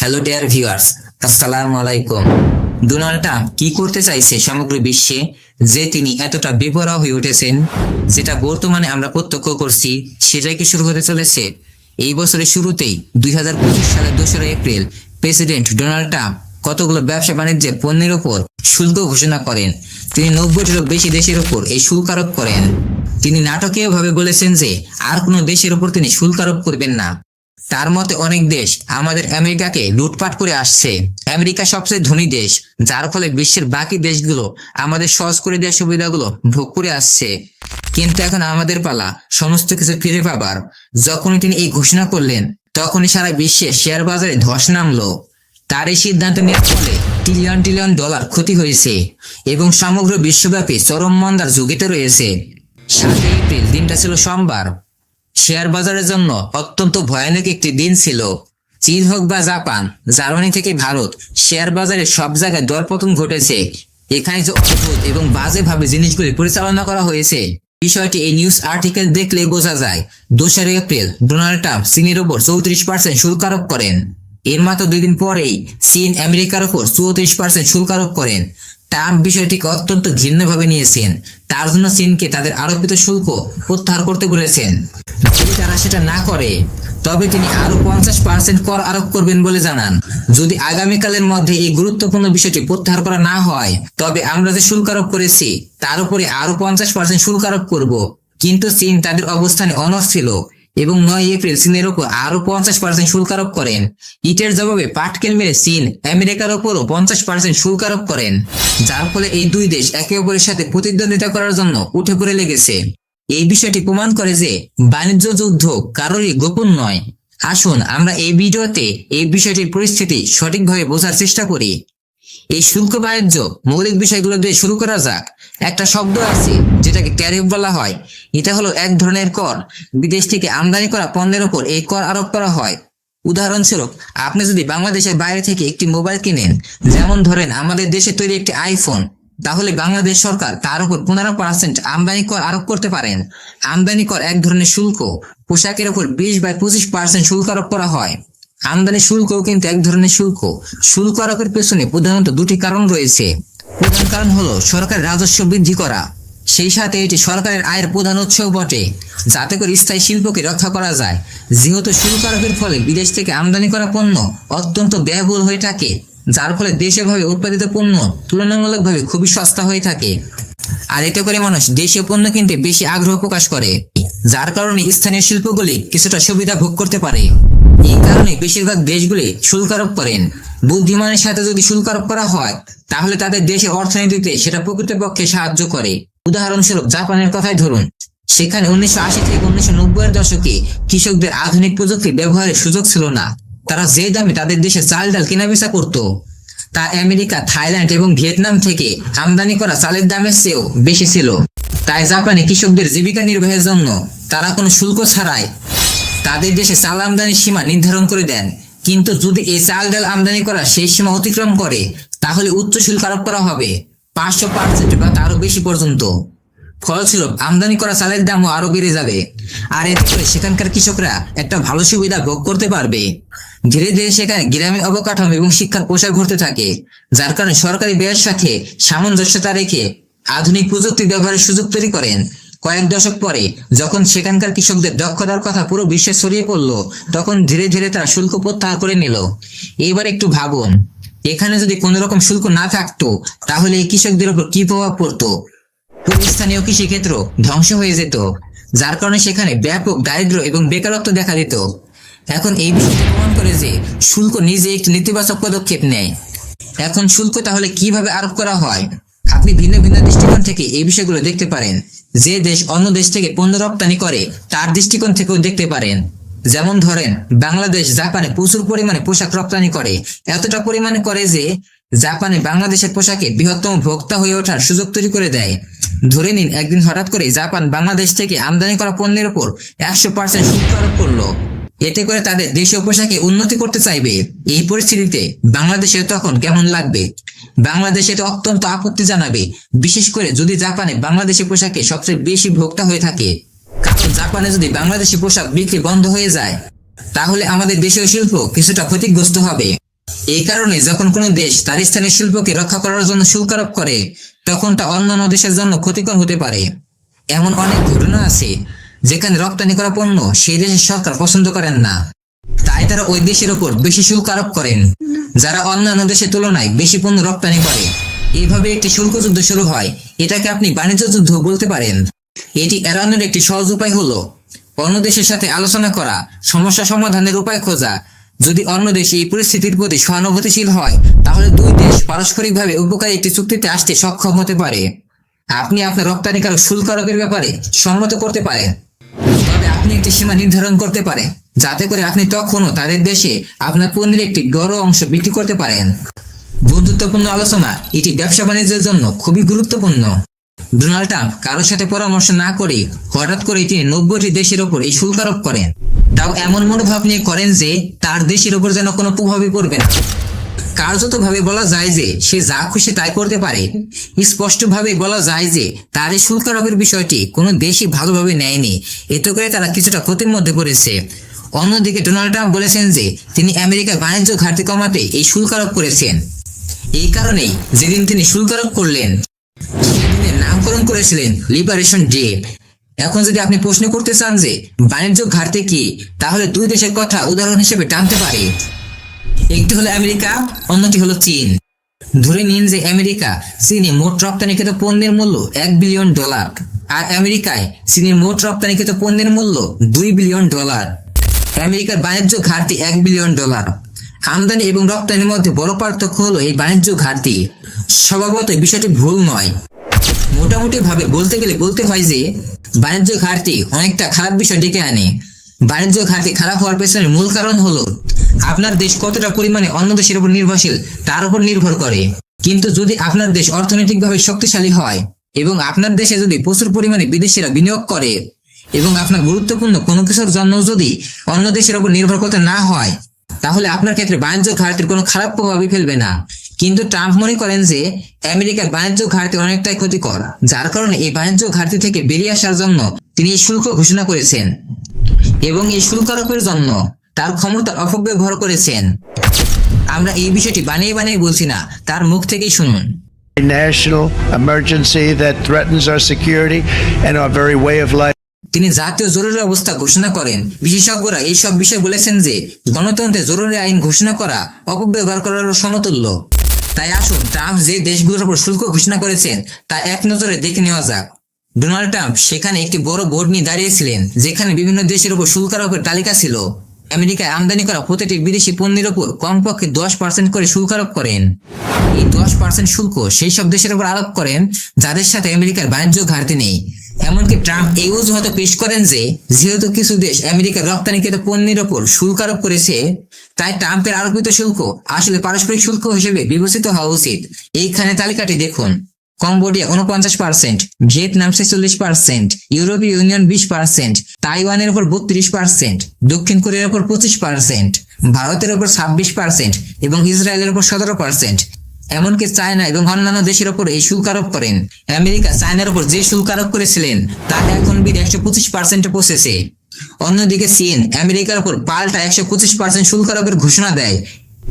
Hello dear viewers, আসসালামু আলাইকুম। Donald Trump কি করতে চাইছে সমগ্র বিশ্বে, যে তিনি এতটা বেপরোয়া হয়ে উঠেছেন, যেটা বর্তমানে আমরা প্রত্যক্ষ করছি, সেটাই কি শুরু হতে চলেছে? এই বছরের শুরুতেই 2025 সালের 2 এপ্রিল প্রেসিডেন্ট ডোনাল্ড ট্রাম্প কতগুলো ব্যবসা বাণিজ্যের পণ্যের উপর শুল্ক ঘোষণা করেন। তিনি 90টিরও বেশি দেশের উপর এই শুল্ক আরোপ করেন। তিনি নাটকীয়ভাবে বলেছেন যে আর কোনো দেশের উপর তিনি শুল্ক আরোপ করবেন না। তার মতে অনেক দেশ আমাদের আমেরিকাকে লুটপাট করে আসছে। আমেরিকা সবচেয়ে ধনী দেশ, যার ফলে বিশ্বের বাকি দেশগুলো আমাদের সহজ করে দেওয়ার সুবিধাগুলো ভোগ করে আসছে। কিন্তু এখন আমাদের পালা সমস্ত কিছু ফিরে পাবার। যখনই তিনি এই ঘোষণা করলেন, তখনই সারা বিশ্বে শেয়ার বাজারে ধস নামলো। তার এই সিদ্ধান্ত নেওয়ার ফলে ট্রিলিয়ন ট্রিলিয়ন ডলার ক্ষতি হয়েছে এবং সমগ্র বিশ্বব্যাপী চরম মন্দার যুগেতে রয়েছে। 7 এপ্রিল দিনটা ছিল সোমবার। শেয়ার বাজারের জন্য অত্যন্ত ভয়ানক একটি দিন ছিল। চীন হোক বা জাপান, জার্মানি থেকে ভারত, শেয়ার বাজারে সব জায়গায় দরপতন ঘটেছে। এখানে যে অদ্ভুত এবং বাজেভাবে জিনিসগুলি পরিচালনা করা হয়েছে, বিষয়টি এই নিউজ আর্টিকেল দেখলে বোঝা যায়। 2 এপ্রিল ডোনাল্ড ট্রাম্প চীনের উপর 34% শুল্ক আরোপ করেন। এর মাত্র 2 দিন পরেই চীন আমেরিকার উপর 34% শুল্ক আরোপ করেন। ট্রাম্প বিষয়টিকে অত্যন্ত ঘৃণ্যভাবে নিয়েছেন। তার জন্য চীনকে তাদের আরোপিত শুল্ক প্রত্যাহার করতে বলেছেন। যদি তারা সেটা না করে, তবে তিনি আরো 50% কর আরোপ করবেন বলে জানান। যদি আগামীকালের মধ্যে এই গুরুত্বপূর্ণ বিষয়টি প্রত্যাহার করা না হয়, তবে আমরা যে শুল্ক আরোপ করেছি তার উপরে আরো 50% শুল্ক আরোপ করব। কিন্তু চীন তাদের অবস্থানে অনড় ছিল এবং 9 এপ্রিল চীনের উপর আরো 50% শুল্ক আরোপ করেন। ইটের জবাবে পাটকেল মেরে চীন আমেরিকার উপরও 50% শুল্ক আরোপ করেন, যার ফলে এই দুই দেশ একে অপরের সাথে প্রতিদ্বন্দ্বিতা করার জন্য উঠে পড়ে লেগেছে। এই বিষয়টি প্রমাণ করে যে বাণিজ্য যুদ্ধ কারোরই গোপন নয়। আসুন আমরা এই ভিডিওতে এই বিষয়টির পরিস্থিতি সঠিকভাবে বোঝার চেষ্টা করি। এই শুল্ক বাণিজ্য মৌলিক বিষয়গুলো দিয়ে শুরু করা যাক। একটা শব্দ আছে যেটাকে ট্যারিফ বলা হয়। এটা হলো এক ধরনের কর। বিদেশ থেকে আমদানি করা পণ্যের উপর এই কর আরোপ করা হয়। উদাহরণস্বরূপ, আপনি যদি বাংলাদেশের বাইরে থেকে একটি মোবাইল কিনেন, যেমন ধরেন আমাদের দেশে তৈরি একটি আইফোন, তাহলে বাংলাদেশ সরকার তার উপর 15% আমদানি কর আরোপ করতে পারেন। আমদানি কর এক ধরনের শুল্ক। পোশাকের উপর 20-25% শুল্ক আরোপ করা হয়। আমদানি শুল্কও কিন্তু এক ধরনের শুল্ক। শুল্ক আরোপের পেছনে প্রধানত 2টি কারণ রয়েছে। প্রধান কারণ হলো সরকারের রাজস্ব বৃদ্ধি করা। সেই সাথে এটি সরকারের আয়ের প্রধান উৎসও বটে, যাতে করে স্থায়ী শিল্পকে রক্ষা করা যায়। যেহেতু শুল্ক আরোপের ফলে বিদেশ থেকে আমদানি করা পণ্য অত্যন্ত ব্যয়বহুল হয়ে থাকে, যার ফলে দেশীয়ভাবে উৎপাদিত পণ্য তুলনামূলকভাবে খুবই সস্তা হয়ে থাকে। আর এতে করে মানুষ দেশীয় পণ্য কিনতে বেশি আগ্রহ প্রকাশ করে, যার কারণে স্থানীয় শিল্পগুলি কিছুটা সুবিধা ভোগ করতে পারে। এই কারণে বেশিরভাগ দেশগুলি শুল্ক আরোপ করেন। বুদ্ধিমানের সাথে যদি শুল্ক আরোপ করা হয়, তাহলে তাদের দেশের অর্থনীতিতে সেটা প্রকৃতপক্ষে সাহায্য করে। উদাহরণস্বরূপ জাপানের কথাই ধরুন। সেখানে 1980 থেকে 1990 এর দশকে কৃষকদের আধুনিক প্রযুক্তি ব্যবহারের সুযোগ ছিল না। তারা যে দামে তাদের দেশে চাল ডাল কেনাবেচা করত, তা আমেরিকা, থাইল্যান্ড এবং ভিয়েতনাম থেকে আমদানি করা চালের দামের চেয়েও বেশি ছিল। তাই জাপানে কৃষকদের জীবিকা নির্বাহের জন্য তারা কোনো শুল্ক ছাড়াই তাদের দেশে চাল আমদানির সীমা নির্ধারণ করে দেন। কিন্তু যদি এই চাল ডাল আমদানি করা সেই সীমা অতিক্রম করে, তাহলে উচ্চ শুল্ক আরোপ করা হবে, 500% বা তারও বেশি পর্যন্ত। ফলস্বরূপ আমদানি করা চালের দামও আরো বেড়ে যাবে। আর এতে করে সেখানকার কৃষকরা একটা ভালো সুবিধা ভোগ করতে পারবে। ধীরে ধীরে সেখানে গ্রামীণ অবকাঠামো এবং শিক্ষার প্রসার ঘটতে থাকে, যার কারণে সরকারি ব্যয়ের সাথে সামঞ্জস্যতা রেখে আধুনিক প্রযুক্তি ব্যবহারের সুযোগ তৈরি করেন। কয়েক দশক পরে যখন সেখানকার কৃষকদের দক্ষতার কথা পুরো বিশ্বে ছড়িয়ে পড়লো, তখন ধীরে ধীরে তারা শুল্ক প্রত্যাহার করে নিল। এবার একটু ভাবুন, এখানে যদি কোনো রকম শুল্ক না থাকতো, তাহলে এই কৃষকদের উপর কি প্রভাব পড়তো? স্থানীয় কৃষিক্ষেত্র ধ্বংস হয়ে যেত, যার কারণে সেখানে ব্যাপক দারিদ্র্য এবং বেকারত্ব দেখা দিত। এখন এই বিষয়টি প্রমাণ করে যে শুল্ক নিজে একটি নেতিবাচক পদক্ষেপ নেয়। এখন শুল্ক তাহলে কিভাবে আরোপ করা হয়? আপনি ভিন্ন ভিন্ন দৃষ্টিকোণ থেকে এই বিষয়গুলো দেখতে পারেন। যে দেশ অন্য দেশ থেকে পণ্য রপ্তানি করে তার দৃষ্টিকোণ থেকেও দেখতে পারেন। যেমন ধরেন, বাংলাদেশ জাপানে প্রচুর পরিমাণে পোশাক রপ্তানি করে। এতটা পরিমাণে করে যে জাপানে বাংলাদেশের পোশাকে বৃহত্তম ভোক্তা হয়ে ওঠার সুযোগ তৈরি করে দেয়। ধরে নিন একদিন হঠাৎ করে জাপান বাংলাদেশ থেকে আমদানি করা পণ্যের উপর 100% শুল্ক আরোপ করলো। এতে করে তাদের দেশীয় পোশাকে উন্নতি করতে চাইবে। এই পরিস্থিতিতে বাংলাদেশের তখন কেমন লাগবে? বাংলাদেশ এতে অত্যন্ত আপত্তি জানাবে, বিশেষ করে যদি জাপানে বাংলাদেশি পোশাকে সবচেয়ে বেশি ভোক্তা হয়ে থাকে। কারণ জাপানে যদি বাংলাদেশি পোশাক বিক্রি বন্ধ হয়ে যায়, তাহলে আমাদের দেশীয় শিল্প কিছুটা ক্ষতিগ্রস্ত হবে। এই কারণে যখন কোনো দেশ তার স্থানীয় শিল্পকে রক্ষা করার জন্য শুল্ক আরোপ করে, তখন তা অন্যান্য দেশের জন্য ক্ষতিকর হতে পারে। এমন অনেক ঘটনা আছে যেখানে রপ্তানি করা পণ্য সেই দেশের সরকার পছন্দ করেন না, তাই তারা ওই দেশের উপর বেশি শুল্ক আরোপ করেন, যারা অন্যান্য দেশের তুলনায় বেশি পণ্য রপ্তানি করে। এইভাবে একটি শুল্ক যুদ্ধ শুরু হয়। এটাকে আপনি বাণিজ্য যুদ্ধ বলতে পারেন। এটি এড়ানোর একটি সহজ উপায় হলো অন্য দেশের সাথে আলোচনা করা, সমস্যা সমাধানের উপায় খোঁজা। যদি অন্য দেশ এই পরিস্থিতির প্রতি সহানুভূতিশীল হয়, তাহলে দুই দেশ পারস্পরিকভাবে উপকারী একটি চুক্তিতে আসতে সক্ষম হতে পারে। আপনি আপনার রপ্তানিকারক শুল্ক আরোপের ব্যাপারে সম্মত করতে পারেন, তবে আপনি একটি সীমা নির্ধারণ করতে পারেন, যাতে করে আপনি তখনও তাদের দেশে আপনার পণ্যের একটি বড় অংশ বিক্রি করতে পারেন। বন্ধুত্বপূর্ণ আলোচনা এটি ব্যবসা বাণিজ্যের জন্য খুবই গুরুত্বপূর্ণ। ডোনাল্ড ট্রাম্প কারোর সাথে পরামর্শ না করে হঠাৎ করে তিনি 90টি দেশের ওপর এই শুল্ক আরোপ করেন, তাও এমন মনোভাব নিয়ে করেন যে তার দেশের ওপর যেন কোনো প্রভাবই পড়বে না। কার্যতভাবে বলা যায় যে সে যা খুশি তাই করতে পারে। স্পষ্টভাবে বলা যায় যে তার এই শুল্ক আরোপের বিষয়টি কোনো দেশই ভালোভাবে নেয়নি, এতে করে তারা কিছুটা ক্ষতির মধ্যে পড়েছে। অন্যদিকে ডোনাল্ড ট্রাম্প বলেছেন যে তিনি আমেরিকার বাণিজ্য ঘাটতি কমাতে এই শুল্ক আরোপ করেছেন। এই কারণেই যেদিন তিনি শুল্ক আরোপ করলেন সেদিনের নামকরণ করেছিলেন লিবারেশন ডে। এখন যদি আপনি প্রশ্ন করতে চান যে বাণিজ্য ঘাটতি কি, তাহলে দুই দেশের কথা উদাহরণ হিসেবে টানতে পারি। একটি হলো আমেরিকা, অন্যটি হলো চীন। ধরে নিন যে আমেরিকা চীনে মোট রপ্তানিকৃত পণ্যের মূল্য $1 বিলিয়ন, আর আমেরিকায় চীনের মোট রপ্তানিকৃত পণ্যের মূল্য $2 বিলিয়ন। আমেরিকার বাণিজ্য ঘাটতি $1 বিলিয়ন। আমদানি এবং রপ্তানির মধ্যে বড় পার্থক্য হলো এই বাণিজ্য ঘাটতি। স্বভাবত বিষয়টি ভুল নয়। মোটামুটি ভাবে বলতে গেলে বলতে হয় যে বাণিজ্য ঘাটতি অনেকটা খারাপ বিষয় ডেকে আনে। বাণিজ্য ঘাটতি খারাপ হওয়ার পেছনে মূল কারণ হলো আপনার দেশ কতটা পরিমাণে অন্য দেশের উপর নির্ভরশীল তার উপর নির্ভর করে। কিন্তু যদি আপনার দেশ অর্থনৈতিকভাবে শক্তিশালী হয় এবং আপনার দেশে যদি প্রচুর পরিমাণে বিদেশিরা বিনিয়োগ করে এবং আপনার গুরুত্বপূর্ণ কোনো কিছুর জন্য যদি অন্য দেশের উপর নির্ভর করতে না হয়, তাহলে আপনার ক্ষেত্রে বাণিজ্য ঘাটতির কোনো খারাপ প্রভাবই ফেলবে না। কিন্তু ট্রাম্প মনে করেন যে আমেরিকার বাণিজ্য ঘাটতি অনেকটাই ক্ষতিকর, যার কারণে এই বাণিজ্য ঘাটতি থেকে বেরিয়ে আসার জন্য তিনি এই শুল্ক ঘোষণা করেছেন এবং এই শুল্ক আরোপের জন্য তার ক্ষমতার অপব্যবহার করেছেন। আমরা এই বিষয়টি বানিয়ে বানিয়ে বলছি না, তার মুখ থেকেই শুনুন। A national emergency that threatens our security and our very way of life. তিনি জাতীয় জরুরি অবস্থা ঘোষণা করেন। বিশেষজ্ঞরা এইসব বিষয়ে বলেছেন যে গণতন্ত্রে জরুরি আইন ঘোষণা করা অপব্যবহার করার সমতুল্য। তাই আসুন ট্রাম্প যে দেশগুলোর উপর শুল্ক ঘোষণা করেছেন তা এক নজরে দেখে নেওয়া যাক। ডোনাল্ড ট্রাম্প সেখানে একটি বড় বোর্ড নিয়ে দাঁড়িয়েছিলেন, যেখানে বিভিন্ন দেশের উপর শুল্ক আরোপের তালিকা ছিল। আমেরিকায় আমদানি করা প্রতিটি বিদেশি পণ্যের উপর কমপক্ষে 10% করে শুল্ক আরোপ করেন। এই 10% শুল্ক সেই সব দেশের উপর আরোপ করেন যাদের সাথে আমেরিকার বাণিজ্য ঘাটতি নেই। এমনকি ট্রাম্প এই অজুহাত পেশ করেন যে যেহেতু কিছু দেশ আমেরিকার রপ্তানিকৃত পণ্যের উপর শুল্ক আরোপ করেছে, তাই ট্রাম্পের আরোপিত শুল্ক আসলে পারস্পরিক শুল্ক হিসেবে বিবেচিত হওয়া উচিত। এইখানে তালিকাটি দেখুন। কম্বোডিয়া 49%, ভিয়েতনাম 46%, ইউরোপীয় ইউনিয়ন 20%, তাইওয়ানের উপর 32%, দক্ষিণ কোরিয়ার উপর 25%, ভারতের উপর 26% এবং ইসরায়েলের উপর 17%। এমনকি চায়না এবং অন্যান্য দেশের উপর এই শুল্ক আরোপ করেন। আমেরিকা চায়নার উপর যে শুল্ক আরোপ করেছিলেন তা এখন 125% পৌঁছেছে। অন্যদিকে চীন আমেরিকার উপর পাল্টা 125% শুল্ক আরোপের ঘোষণা দেয়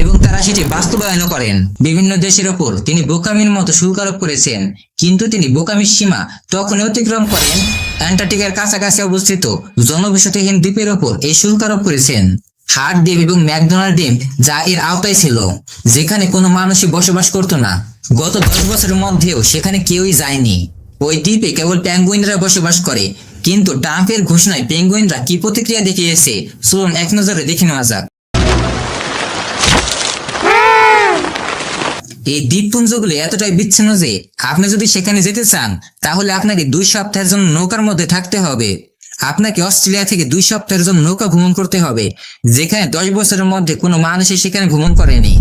এবং তারা সেটি বাস্তবায়ন করেন। বিভিন্ন দেশের ওপর তিনি বোকামির মতো শুল্ক আরোপ করেছেন, কিন্তু তিনি বোকামির সীমা তখনই অতিক্রম করেন অ্যান্টার্কটিকার কাছাকাছি অবস্থিত জনবসতিহীন দ্বীপের ওপর এই শুল্ক আরোপ করেছেন। হার্ট দ্বীপ এবং ম্যাকডোনাল্ড দ্বীপ যা এর আওতায় ছিল, যেখানে কোনো মানুষই বসবাস করতো না। গত 10 বছরের মধ্যেও সেখানে কেউই যায়নি। ওই দ্বীপে কেবল পেঙ্গুইনরা বসবাস করে। কিন্তু ট্রাম্পের ঘোষণায় পেঙ্গুইনরা কি প্রতিক্রিয়া দেখিয়েছে চলুন এক নজরে দেখে নেওয়া যাক। এই দ্বীপপুঞ্জগুলি এতটাই বিচ্ছিন্ন যে আপনি যদি সেখানে যেতে চান তাহলে আপনাকে 2 সপ্তাহের জন্য নৌকার মধ্যে থাকতে হবে। আপনাকে অস্ট্রেলিয়া থেকে 2 সপ্তাহের জন্য নৌকা ভ্রমণ করতে হবে, যেখানে 10 বছরের মধ্যে কোনো মানুষই সেখানে ভ্রমণ করেনি।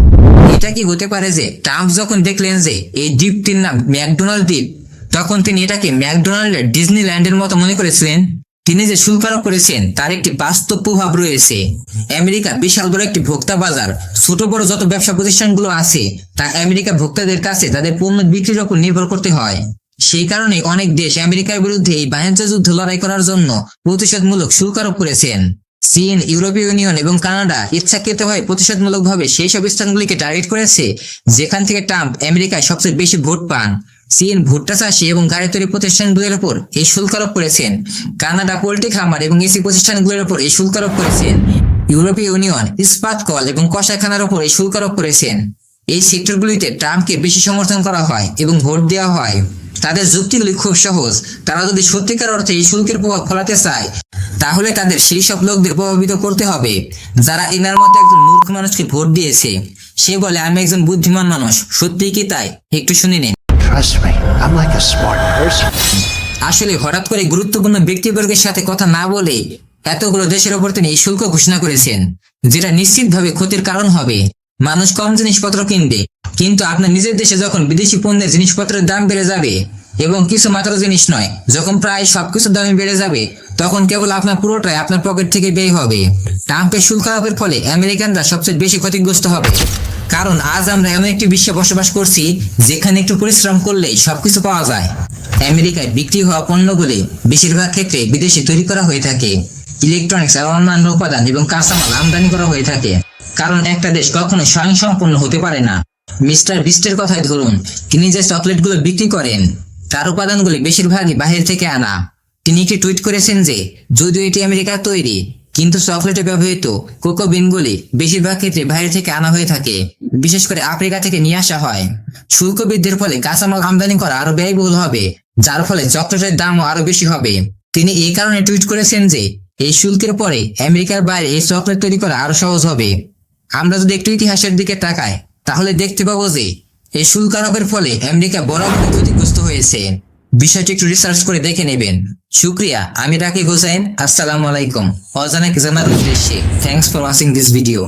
এটা কি হতে পারে যে ট্রাম্প যখন দেখলেন যে এই দ্বীপটির নাম ম্যাকডোনাল্ড দ্বীপ, তখন তিনি এটাকে ম্যাকডোনাল্ডের ডিজনিল্যান্ডের মতো মনে করেছিলেন? তিনি যে শুল্ক আরোপ করেছেন তার একটি বাস্তব প্রভাব রয়েছে। আমেরিকা বিশাল বড় একটি ভোক্তা বাজার। ছোট বড় যত ব্যবসা প্রতিষ্ঠানগুলো আছে তা আমেরিকা ভোক্তাদের কাছে তাদের পণ্য বিক্রির উপর নির্ভর করতে হয়। সেই কারণে অনেক দেশ আমেরিকার বিরুদ্ধে এই বাণিজ্য যুদ্ধ লড়াই করার জন্য প্রতিশোধমূলক শুল্ক আরোপ করেছেন। চীন, ইউরোপীয় ইউনিয়ন এবং কানাডা ইচ্ছাকৃতভাবে প্রতিশোধমূলকভাবে সেই সব স্থানগুলিকে টার্গেট করেছে যেখান থেকে ট্রাম্প আমেরিকায় সবচেয়ে বেশি ভোট পান। চীন ভুট্টা চাষী এবং গাড়ি তৈরি প্রতিষ্ঠানগুলোর উপর এই শুল্ক আরোপ করেছেন। কানাডা পোল্ট্রি খামার এবং এসি প্রতিষ্ঠানগুলোর উপর এই শুল্ক আরোপ করেছেন। ইউরোপীয় ইউনিয়ন ইস্পাত কল এবং কষাইখানার উপর এই শুল্ক আরোপ করেছেন। এই সেক্টরগুলিতে ট্রাম্পকে বেশি সমর্থন করা হয় এবং ভোট দেওয়া হয়। তাদের যুক্তিগুলি খুব সহজ। তারা যদি সত্যিকার অর্থে এই শুল্কের প্রভাব ফলাতে চায় তাহলে তাদের সেই সব লোকদের প্রভাবিত করতে হবে যারা এনার মতো একজন মূর্খ মানুষকে ভোট দিয়েছে। সে বলে আমি একজন বুদ্ধিমান মানুষ। সত্যিই কি তাই? একটু শুনে নিন। Trust me, I'm like a smart person. আসলে হঠাৎ করে গুরুত্বপূর্ণ ব্যক্তিবর্গের সাথে কথা না বলে এতগুলো দেশের ওপর তিনি এই শুল্ক ঘোষণা করেছেন, যেটা নিশ্চিতভাবে ক্ষতির কারণ হবে। মানুষ কম জিনিসপত্র কিনবে, কিন্তু আপনার নিজের দেশে যখন বিদেশি পণ্যের জিনিসপত্রের দাম বেড়ে যাবে এবং কিছু মাত্র জিনিস নয়, যখন প্রায় সবকিছুর দামই বেড়ে যাবে, তখন কেবল আপনার পুরোটাই আপনার পকেট থেকে ব্যয় হবে। ট্রাম্পের শুল্ক আরোপের ফলে আমেরিকানরা সবচেয়ে বেশি ক্ষতিগ্রস্ত হবে, কারণ আজ আমরা এমন একটি বিশ্বে বসবাস করছি যেখানে একটু পরিশ্রম করলেই সবকিছু পাওয়া যায়। আমেরিকায় বিক্রি হওয়া পণ্যগুলি বেশিরভাগ ক্ষেত্রে বিদেশে তৈরি করা হয়ে থাকে। ইলেকট্রনিক্স আর অন্যান্য উপাদান এবং কাঁচামাল আমদানি করা হয়ে থাকে, কারণ একটা দেশ কখনো স্বয়ংসম্পূর্ণ হতে পারে না। মিস্টার বিস্টের কথাই ধরুন, তিনি যে চকলেটগুলো বিক্রি করেন তার উপাদানগুলি বেশিরভাগই বাহির থেকে আনা। তিনি একটি টুইট করেছেন যে যদিও এটি আমেরিকার তৈরি, কিন্তু চকলেটে ব্যবহৃত কোকো বিনগুলি বেশিরভাগ ক্ষেত্রে বাইরে থেকে আনা হয়ে থাকে, বিশেষ করে আফ্রিকা থেকে নিয়ে আসা হয়। শুল্ক বৃদ্ধির ফলে কাঁচামাল আমদানি করা আরো ব্যয়বহুল হবে, যার ফলে চকলেটের দামও আরো বেশি হবে। তিনি এই কারণে টুইট করেছেন যে এই শুল্কের পরে আমেরিকার বাইরে এই চকলেট তৈরি করা আরো সহজ হবে। আমরা যদি একটু ইতিহাসের দিকে তাকাই তাহলে দেখতে পাবো যে এই শুল্ক আরোপের ফলে আমেরিকা বরাবর ক্ষতিগ্রস্ত হয়েছে। বিষয়টি একটু রিসার্চ করে দেখে নেবেন। শুক্রিয়া, আমি রাকিব হোসেন। আসসালামু আলাইকুম। অজানা কি জানার উদ্দেশ্যে thanks for watching this video.